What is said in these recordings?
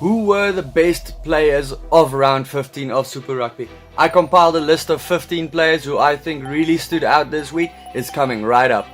Who were the best players of round 15 of Super Rugby? I compiled a list of 15 players who I think really stood out this week. It's coming right up.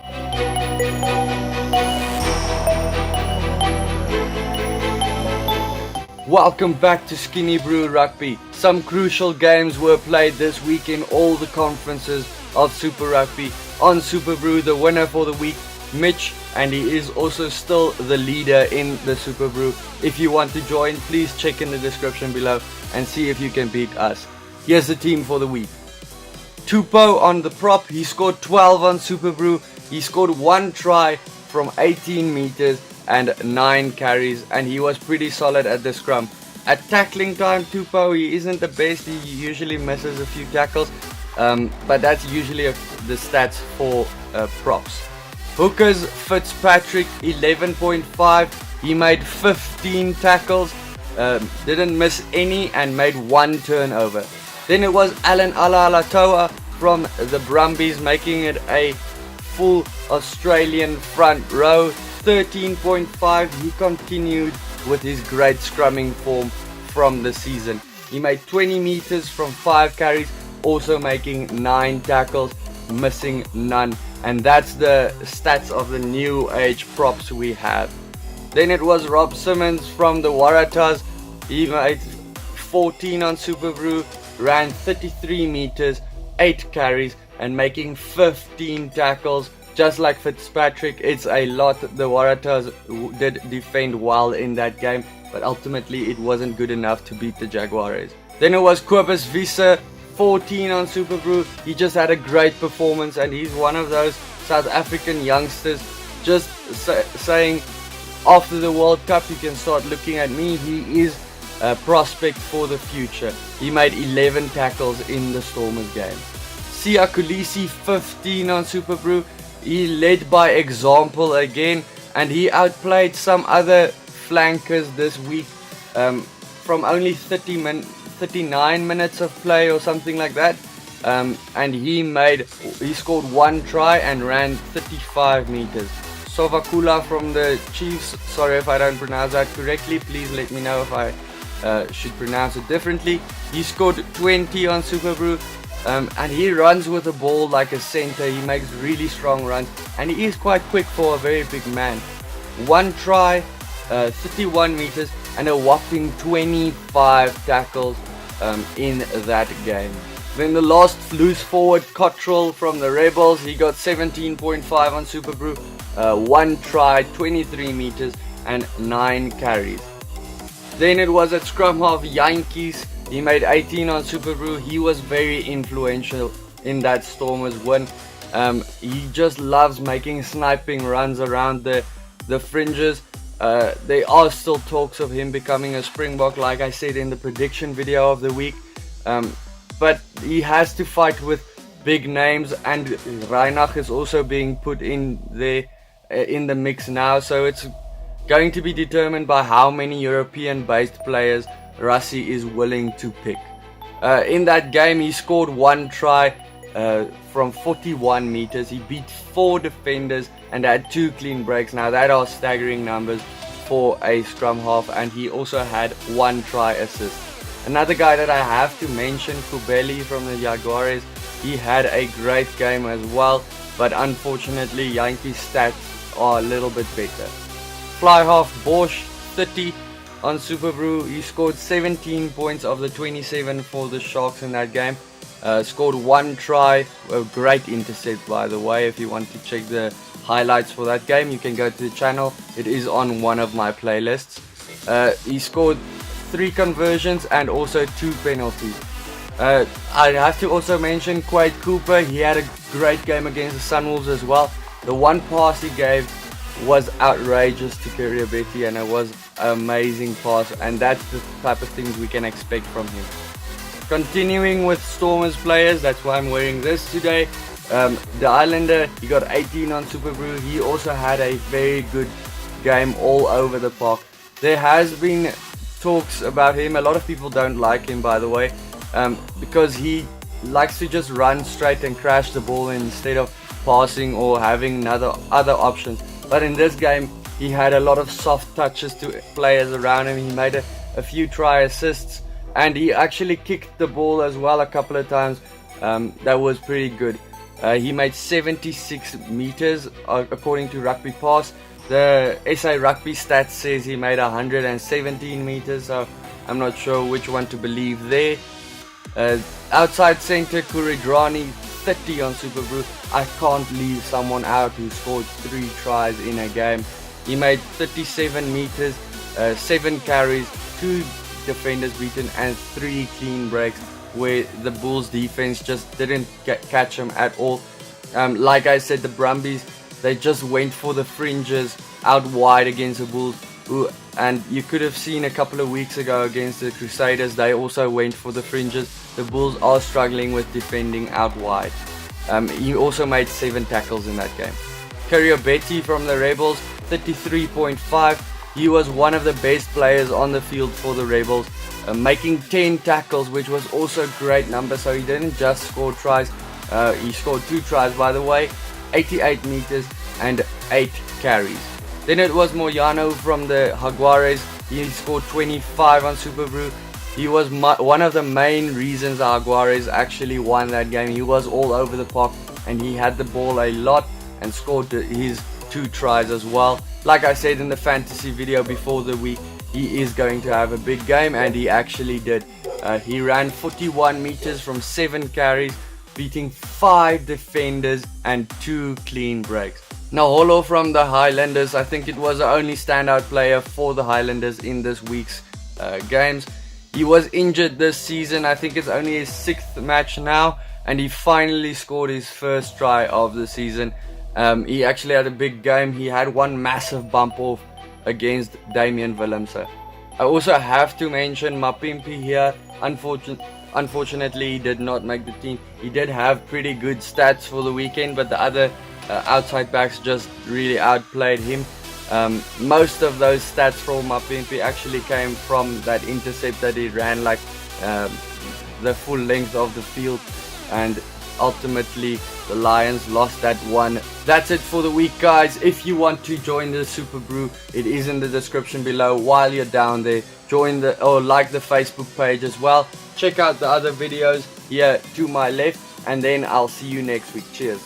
Welcome back to Skinnybru Rugby. Some crucial games were played this week in all the conferences of Super Rugby. On Superbru, the winner for the week, Mitch, and he is also still the leader in the Superbru. If you want to join, please check in the description below and see if you can beat us. Here's the team for the week. Tupo on the prop, he scored 12 on Superbru. He scored 1 try from 18 meters and 9 carries, and he was pretty solid at the scrum. At tackling time, Tupo, he isn't the best. He usually misses a few tackles, but that's usually the stats for props. Hookers, Fitzpatrick, 11.5. He made 15 tackles, didn't miss any, and made 1 turnover. Then it was Alan Alalatoa from the Brumbies, making it a full Australian front row, 13.5. He continued with his great scrumming form from the season. He made 20 meters from 5 carries, also making 9 tackles, missing none. And that's the stats of the new age props we have. Then it was Rob Simmons from the Waratahs. He made 14 on Superbru, ran 33 meters, 8 carries, and making 15 tackles. Just like Fitzpatrick, it's a lot. The Waratahs did defend well in that game, but ultimately it wasn't good enough to beat the Jaguares. Then it was Kobus Visser, 14 on Superbru. He just had a great performance, and he's one of those South African youngsters just saying after the World Cup you can start looking at me. He is a prospect for the future. He made 11 tackles in the Stormers game. Sia Kulisi, 15 on Superbru. He led by example again, and he outplayed some other flankers this week from only 39 minutes of play or something like that, and he scored 1 try and ran 35 meters. Sovakula from the Chiefs, sorry if I don't pronounce that correctly, please let me know if I should pronounce it differently. He scored 20 on Superbru, and he runs with the ball like a center. He makes really strong runs, and he is quite quick for a very big man. 1 try, 31 meters, and a whopping 25 tackles in that game. Then the last loose forward, Cottrell from the Rebels, he got 17.5 on Superbru, 1 try, 23 meters, and 9 carries. Then it was at scrum half, Yankees. He made 18 on Superbru. He was very influential in that Stormers win. He just loves making sniping runs around the fringes. There are still talks of him becoming a Springbok, like I said in the prediction video of the week. But he has to fight with big names, and Reinach is also being put in there in the mix now. So it's going to be determined by how many European-based players Rassie is willing to pick. In that game, he scored 1 try from 41 meters. He beat 4 defenders and had 2 clean breaks. Now that are staggering numbers for a scrum half, and he also had 1 try assist. Another guy that I have to mention, Kubeli from the Jaguares, he had a great game as well, but unfortunately Yankees stats are a little bit better. Fly half Bosch, 30 on Superbru. He scored 17 points of the 27 for the Sharks in that game. Scored 1 try, a great intercept by the way. If you want to check the highlights for that game, you can go to the channel. It is on one of my playlists. He scored 3 conversions and also 2 penalties. I have to also mention Quade Cooper. He had a great game against the Sunwolves as well. The 1 pass he gave was outrageous to Kiriabeti, and it was an amazing pass, and that's the type of things we can expect from him. Continuing with Stormers players, that's why I'm wearing this today. The Islander, he got 18 on Superbru. He also had a very good game all over the park. There has been talks about him. A lot of people don't like him, by the way, because he likes to just run straight and crash the ball instead of passing or having other options. But in this game, he had a lot of soft touches to players around him. He made a few try assists, and he actually kicked the ball as well a couple of times. That was pretty good. He made 76 meters according to Rugby Pass. The SA Rugby stats says he made 117 meters, so I'm not sure which one to believe there. Outside centre, Kuridrani, 30 on Superbru. I can't leave someone out who scored 3 tries in a game. He made 37 meters, 7 carries, 2 defenders beaten and 3 clean breaks, where the Bulls defense just didn't catch him at all. Like I said, the Brumbies, they just went for the fringes out wide against the Bulls, and you could have seen a couple of weeks ago against the Crusaders, they also went for the fringes. The Bulls are struggling with defending out wide. He also made 7 tackles in that game. Betty from the Rebels, 33.5. He was one of the best players on the field for the Rebels, making 10 tackles, which was also a great number. So he didn't just score tries, he scored 2 tries by the way, 88 meters and 8 carries. Then it was Moyano from the Jaguares. He scored 25 on Superbru. He was one of the main reasons the Jaguares actually won that game. He was all over the park and he had the ball a lot and scored his 2 tries as well. Like I said in the fantasy video before the week, he is going to have a big game, and he actually did. He ran 41 meters from 7 carries, beating 5 defenders and 2 clean breaks. Now Holo from the Highlanders, I think it was the only standout player for the Highlanders in this week's games. He was injured this season, I think it's only his 6th match now, and he finally scored his first try of the season. He actually had a big game. He had one massive bump off against Damian Willemse. I also have to mention Mapimpi here. Unfortunately, he did not make the team. He did have pretty good stats for the weekend, but the other outside backs just really outplayed him. Most of those stats from Mapimpi actually came from that intercept that he ran like the full length of the field, and ultimately the Lions lost that one. That's it for the week, guys. If you want to join the Superbru, it is in the description below. While you're down there, join or like the Facebook page as well. Check out the other videos here to my left, and then I'll see you next week. Cheers.